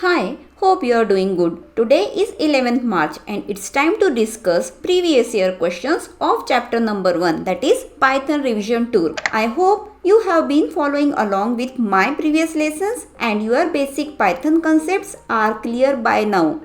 Hi, hope you are doing good. Today is 11th March and it's time to discuss previous year questions of chapter number 1, that is Python revision tour. I hope you have been following along with my previous lessons and your basic Python concepts are clear by now.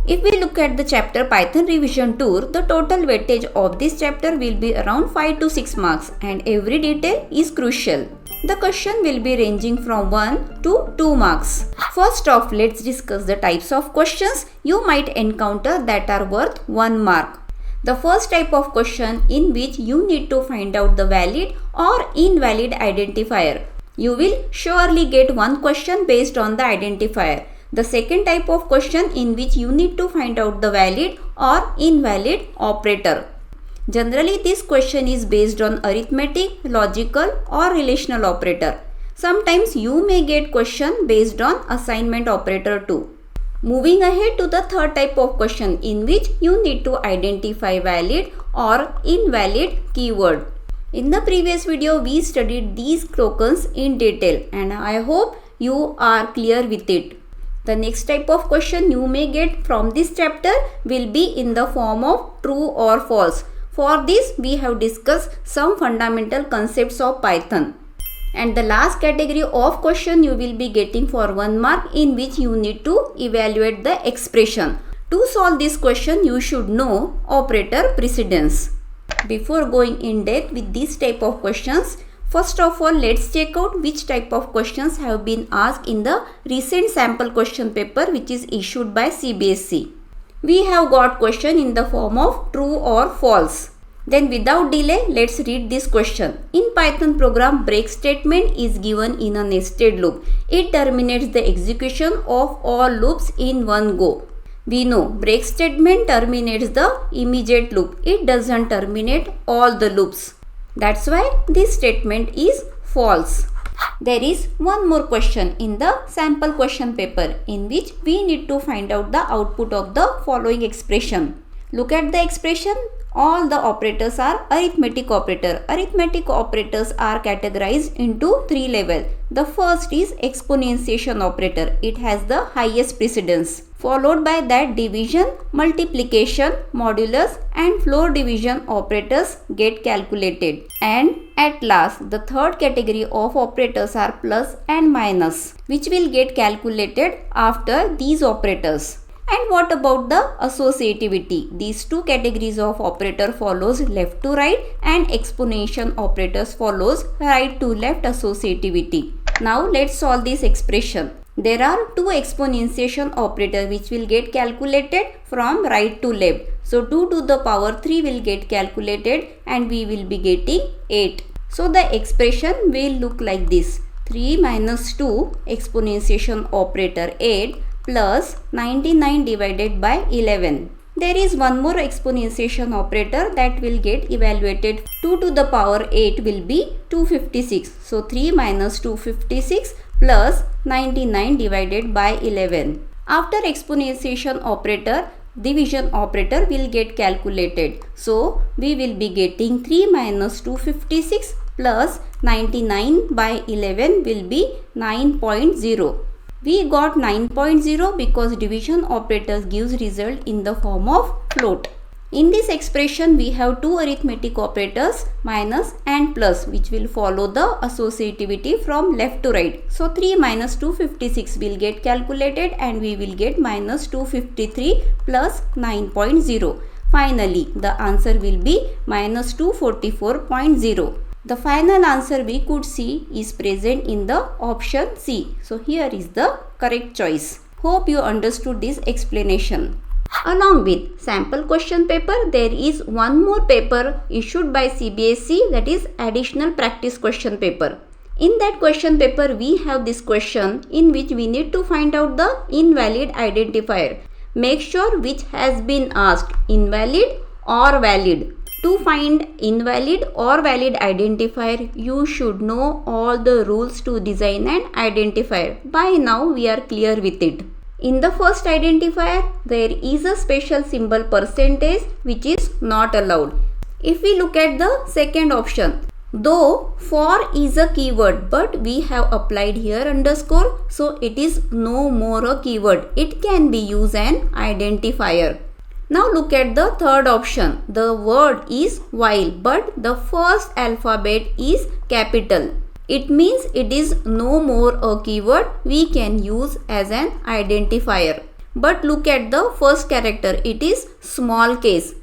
If we look at the chapter Python revision tour, the total weightage of this chapter will be around 5 to 6 marks and every detail is crucial. The question will be ranging from 1 to 2 marks. First off, let's discuss the types of questions you might encounter that are worth 1 mark. The first type of question in which you need to find out the valid or invalid identifier. You will surely get one question based on the identifier. The second type of question in which you need to find out the valid or invalid operator. Generally, this question is based on arithmetic, logical or relational operator. Sometimes you may get question based on assignment operator too. Moving ahead to the third type of question in which you need to identify valid or invalid keyword. In the previous video, we studied these tokens in detail and I hope you are clear with it. The next type of question you may get from this chapter will be in the form of true or false. For this, we have discussed some fundamental concepts of Python. And the last category of question you will be getting for 1 mark in which you need to evaluate the expression. To solve this question, you should know operator precedence. Before going in depth with this type of questions, first of all, let's check out which type of questions have been asked in the recent sample question paper which is issued by CBSE. We have got question in the form of true or false. Then without delay, let's read this question. In Python program, break statement is given in a nested loop. It terminates the execution of all loops in one go. We know break statement terminates the immediate loop. It doesn't terminate all the loops. That's why this statement is false. There is one more question in the sample question paper in which we need to find out the output of the following expression. Look at the expression. All the operators are arithmetic operator. Arithmetic operators are categorized into 3 levels. The first is exponentiation operator. It has the highest precedence. Followed by that division, multiplication, modulus and floor division operators get calculated. And at last, the third category of operators are plus and minus, which will get calculated after these operators. And what about the associativity? These two categories of operator follows left to right and exponentiation operators follows right to left associativity. Now let's solve this expression. There are two exponentiation operators which will get calculated from right to left. So 2 to the power 3 will get calculated and we will be getting 8. So the expression will look like this. 3 minus 2 exponentiation operator 8 plus 99 divided by 11. There is one more exponentiation operator that will get evaluated. 2 to the power 8 will be 256. So 3 minus 256 plus 99 divided by 11. After exponentiation operator, division operator will get calculated. So we will be getting 3 minus 256 plus 99 by 11 will be 9.0. We got 9.0 because division operators gives result in the form of float. In this expression, we have two arithmetic operators minus and plus which will follow the associativity from left to right. So 3 minus 256 will get calculated and we will get minus 253 plus 9.0. Finally, the answer will be minus 244.0. The final answer we could see is present in the option C. So here is the correct choice. Hope you understood this explanation. Along with sample question paper, there is one more paper issued by CBSE, that is additional practice question paper. In that question paper, we have this question in which we need to find out the invalid identifier. Make sure which has been asked, invalid or valid. To find invalid or valid identifier, you should know all the rules to design an identifier. By now, we are clear with it. In the first identifier, there is a special symbol percentage which is not allowed. If we look at the second option, Though for is a keyword, but we have applied here underscore, so it is no more a keyword. It can be used an identifier. Now look at the third option. The word is while, but the first alphabet is capital. It means it is no more a keyword we can use as an identifier. But look at the first character. It is small case.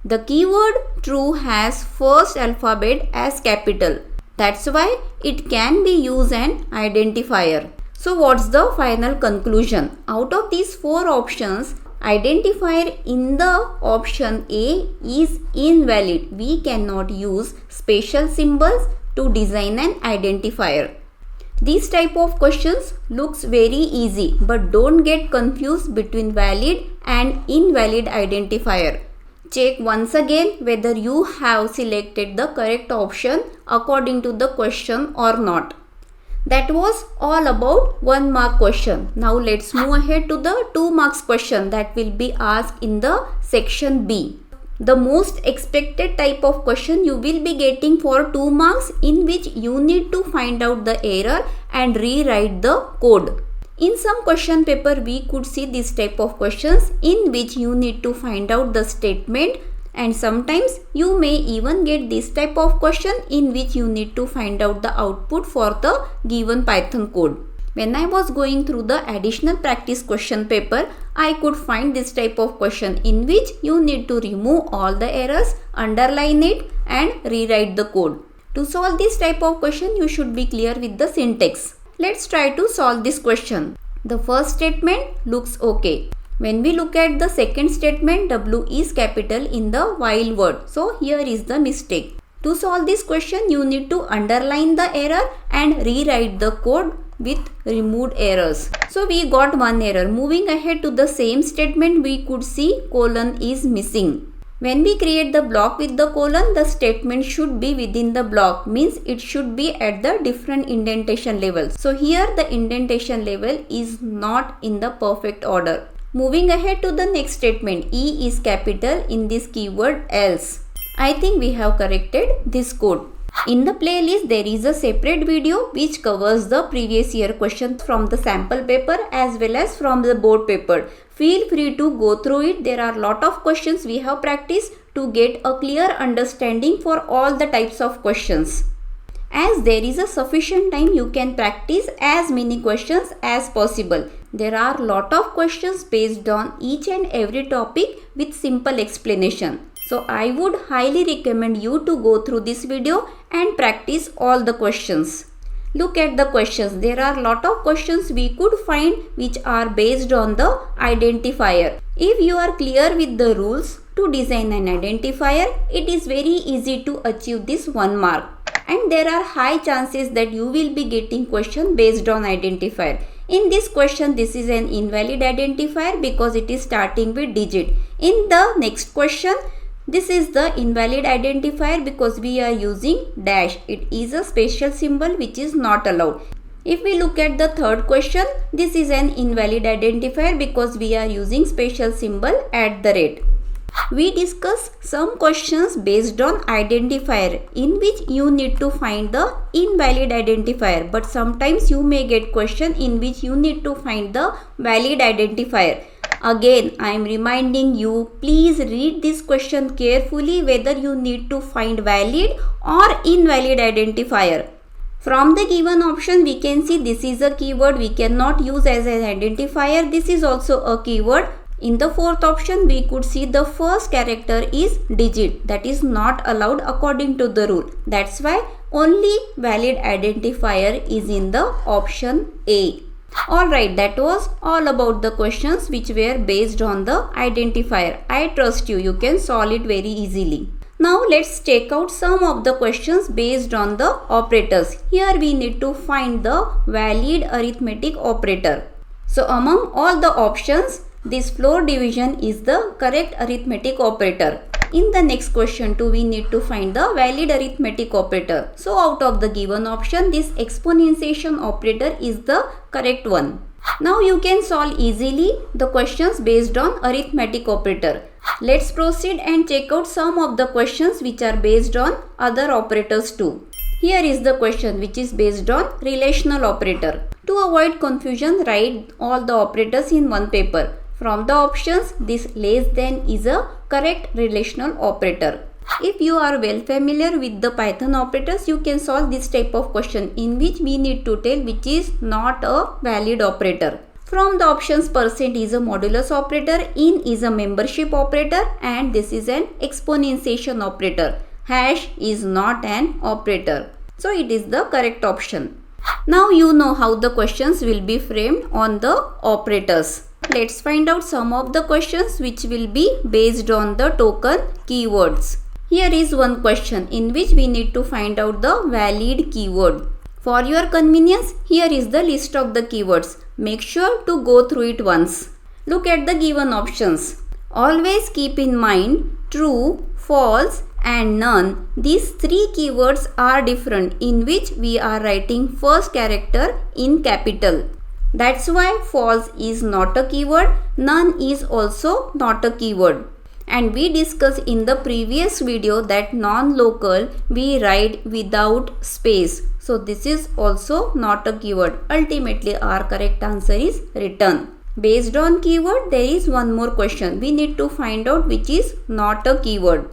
The keyword true has first alphabet as capital. That's why it can be used an identifier. So what's the final conclusion? Out of these four options, identifier in the option A is invalid. We cannot use special symbols to design an identifier. These type of questions looks very easy, but don't get confused between valid and invalid identifier. Check once again whether you have selected the correct option according to the question or not. That was all about 1 mark question. Now let's move ahead to the 2 marks question that will be asked in the section B. The most expected type of question you will be getting for 2 marks, in which you need to find out the error and rewrite the code. In some question paper we could see this type of questions in which you need to find out the statement, and sometimes you may even get this type of question in which you need to find out the output for the given Python code. When I was going through the additional practice question paper, I could find this type of question in which you need to remove all the errors, underline it and rewrite the code. To solve this type of question, you should be clear with the syntax. Let's try to solve this question. The first statement looks okay. When we look at the second statement, W is capital in the while word. So here is the mistake. To solve this question, you need to underline the error and rewrite the code with removed errors. So we got one error. Moving ahead to the same statement, we could see colon is missing. When we create the block with the colon, the statement should be within the block, means it should be at the different indentation levels. So here the indentation level is not in the perfect order. Moving ahead to the next statement, E is capital in this keyword else. I think we have corrected this code. In the playlist, there is a separate video which covers the previous year questions from the sample paper as well as from the board paper. Feel free to go through it. There are a lot of questions we have practiced to get a clear understanding for all the types of questions. As there is a sufficient time, you can practice as many questions as possible. There are a lot of questions based on each and every topic with simple explanation. So I would highly recommend you to go through this video and practice all the questions. Look at the questions. There are a lot of questions we could find which are based on the identifier. If you are clear with the rules to design an identifier, it is very easy to achieve this 1 mark. And there are high chances that you will be getting question based on identifier. In this question, this is an invalid identifier because it is starting with digit. In the next question, this is the invalid identifier because we are using dash. It is a special symbol which is not allowed. If we look at the third question, this is an invalid identifier because we are using special symbol @. We discuss some questions based on identifier in which you need to find the invalid identifier, but sometimes you may get question in which you need to find the valid identifier. Again, I am reminding you, please read this question carefully whether you need to find valid or invalid identifier. From the given option, we can see this is a keyword we cannot use as an identifier. This is also a keyword. In the fourth option, we could see the first character is digit. That is not allowed according to the rule. That's why only valid identifier is in the option A. Alright, that was all about the questions which were based on the identifier. I trust you can solve it very easily. Now let's check out some of the questions based on the operators. Here we need to find the valid arithmetic operator. So among all the options, this floor division is the correct arithmetic operator. In the next question too, we need to find the valid arithmetic operator. So out of the given option, this exponentiation operator is the correct one. Now you can solve easily the questions based on arithmetic operator. Let's proceed and check out some of the questions which are based on other operators too. Here is the question which is based on relational operator. To avoid confusion, write all the operators in one paper. From the options, this less than is a correct relational operator. If you are well familiar with the Python operators, you can solve this type of question in which we need to tell which is not a valid operator. From the options, percent is a modulus operator, in is a membership operator, and this is an exponentiation operator. Hash is not an operator. So it is the correct option. Now you know how the questions will be framed on the operators. Let's find out some of the questions which will be based on the token keywords. Here is one question in which we need to find out the valid keyword. For your convenience, here is the list of the keywords. Make sure to go through it once. Look at the given options. Always keep in mind true, false and none. These three keywords are different in which we are writing first character in capital. That's why false is not a keyword, none is also not a keyword. And we discussed in the previous video that non-local we write without space. So this is also not a keyword. Ultimately our correct answer is return. Based on keyword, there is one more question. We need to find out which is not a keyword.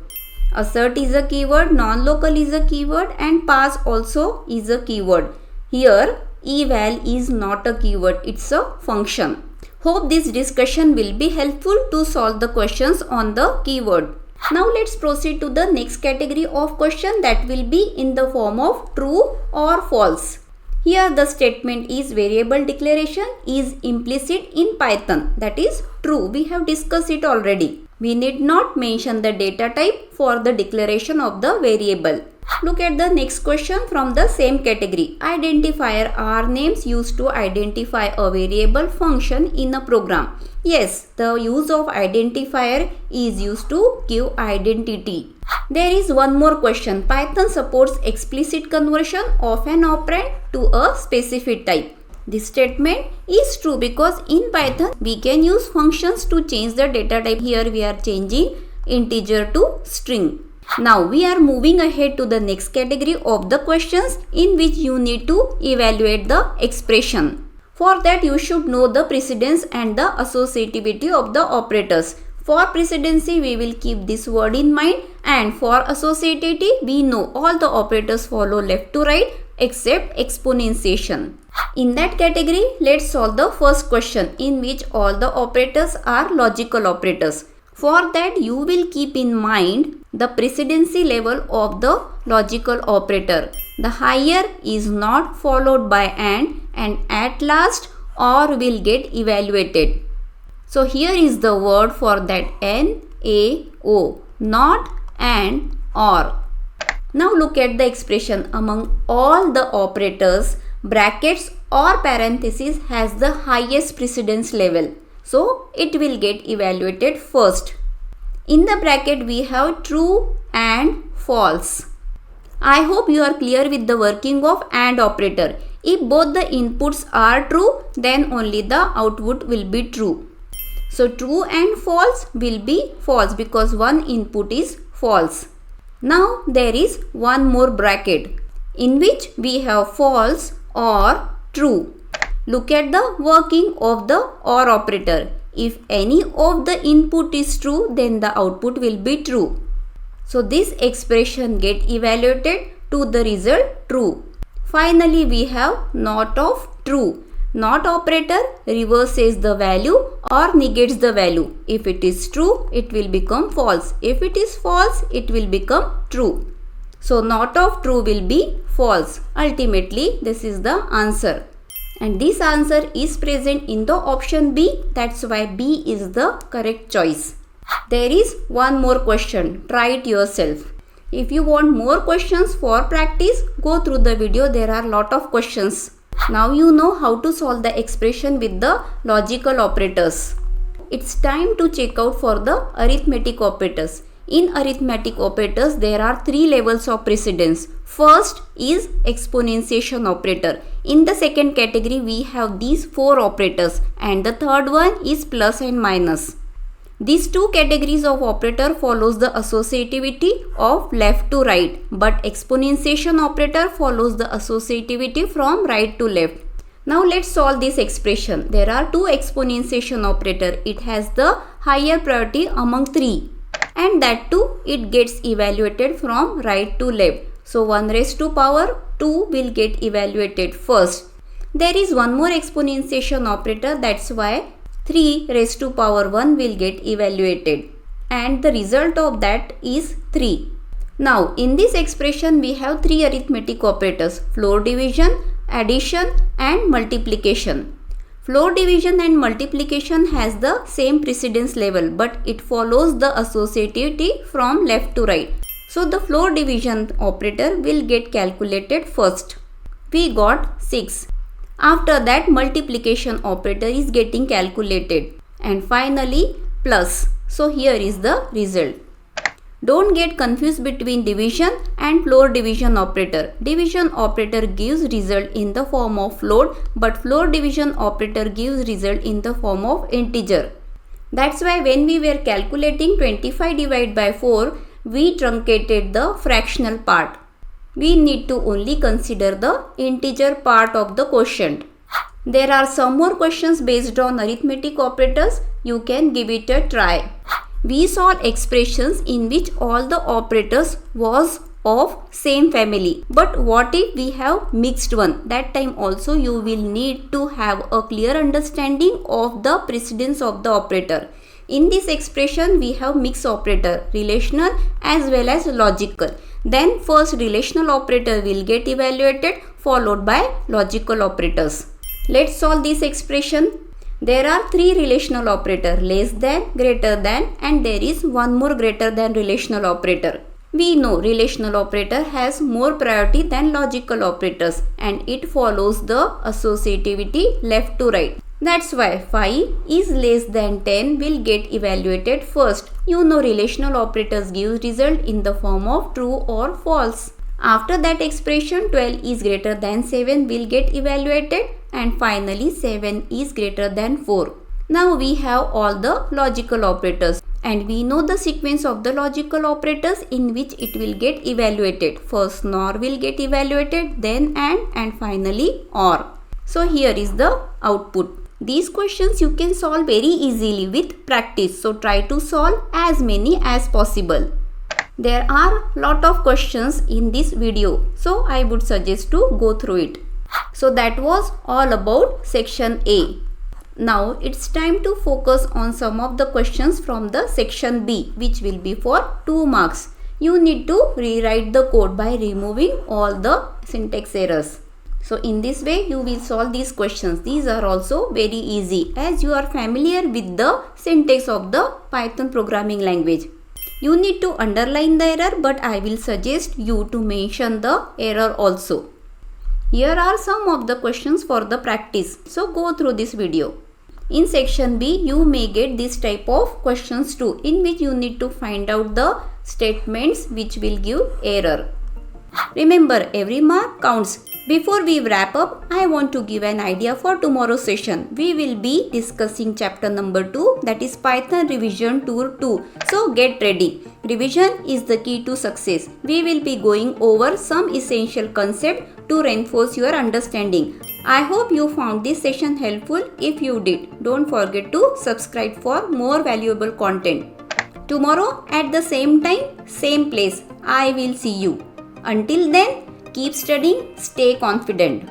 Assert is a keyword, non-local is a keyword and pass also is a keyword. Here eval is not a keyword, it's a function. Hope this discussion will be helpful to solve the questions on the keyword. Now let's proceed to the next category of question that will be in the form of true or false. Here the statement is variable declaration is implicit in Python, that is true. We have discussed it already. We need not mention the data type for the declaration of the variable. Look at the next question from the same category. Identifier are names used to identify a variable function in a program. Yes, the use of identifier is used to give identity. There is one more question. Python supports explicit conversion of an operand to a specific type. This statement is true because in Python we can use functions to change the data type. Here we are changing integer to string. Now we are moving ahead to the next category of the questions in which you need to evaluate the expression. For that you should know the precedence and the associativity of the operators. For precedency we will keep this word in mind, and for associativity we know all the operators follow left to right except exponentiation. In that category, let's solve the first question in which all the operators are logical operators. For that you will keep in mind the precedency level of the logical operator. The higher is not followed by and at last or will get evaluated. So here is the word for that NAO, not and or. Now look at the expression. Among all the operators, brackets or parentheses has the highest precedence level. So it will get evaluated first. In the bracket we have true and false. I hope you are clear with the working of AND operator. If both the inputs are true, then only the output will be true. So true and false will be false because one input is false. Now there is one more bracket in which we have false or true. Look at the working of the OR operator. If any of the input is true, then the output will be true. So this expression get evaluated to the result true. Finally we have not of true. Not operator reverses the value or negates the value. If it is true, it will become false. If it is false, it will become true. So not of true will be false. Ultimately this is the answer. And this answer is present in the option B. That's why B is the correct choice. There is one more question. Try it yourself. If you want more questions for practice, go through the video. There are lot of questions. Now you know how to solve the expression with the logical operators. It's time to check out for the arithmetic operators. In arithmetic operators, there are three levels of precedence. First is exponentiation operator. In the second category, we have these four operators, and the third one is plus and minus. These two categories of operator follows the associativity of left to right, but exponentiation operator follows the associativity from right to left. Now let's solve this expression. There are two exponentiation operator. It has the higher priority among three, and that too it gets evaluated from right to left. So 1 raised to power 2 will get evaluated first. There is one more exponentiation operator, that's why 3 raised to power 1 will get evaluated, and the result of that is 3. Now in this expression we have three arithmetic operators: floor division, addition and multiplication. Floor division and multiplication has the same precedence level, but it follows the associativity from left to right. So the floor division operator will get calculated first. We got 6. After that multiplication operator is getting calculated, and finally plus. So here is the result. Don't get confused between division and floor division operator. Division operator gives result in the form of float, but floor division operator gives result in the form of integer. That's why when we were calculating 25 divided by 4, we truncated the fractional part. We need to only consider the integer part of the quotient. There are some more questions based on arithmetic operators. You can give it a try. We solve expressions in which all the operators was of same family. But what if we have mixed one? That time also you will need to have a clear understanding of the precedence of the operator. In this expression we have mixed operator, relational as well as logical. Then first relational operator will get evaluated, followed by logical operators. Let's solve this expression. There are three relational operator: less than, greater than, and there is one more greater than relational operator. We know relational operator has more priority than logical operators, and it follows the associativity left to right. That's why 5 is less than 10 will get evaluated first. You know relational operators give result in the form of true or false. After that expression 12 is greater than 7 will get evaluated, and finally 7 is greater than 4. Now we have all the logical operators, and we know the sequence of the logical operators in which it will get evaluated. First NOR will get evaluated, then and finally OR. So here is the output. These questions you can solve very easily with practice. So try to solve as many as possible. There are lot of questions in this video, so I would suggest to go through it. So that was all about section A. Now it's time to focus on some of the questions from the section B, which will be for 2 marks. You need to rewrite the code by removing all the syntax errors. So in this way you will solve these questions. These are also very easy as you are familiar with the syntax of the Python programming language. You need to underline the error, but I will suggest you to mention the error also. Here are some of the questions for the practice. So go through this video. In section B you may get this type of questions too, in which you need to find out the statements which will give error. Remember, every mark counts. Before we wrap up, I want to give an idea for tomorrow's session. We will be discussing chapter number 2, that is Python Revision Tour 2. So get ready. Revision is the key to success. We will be going over some essential concepts to reinforce your understanding. I hope you found this session helpful. If you did, don't forget to subscribe for more valuable content. Tomorrow at the same time, same place, I will see you. Until then, keep studying, stay confident.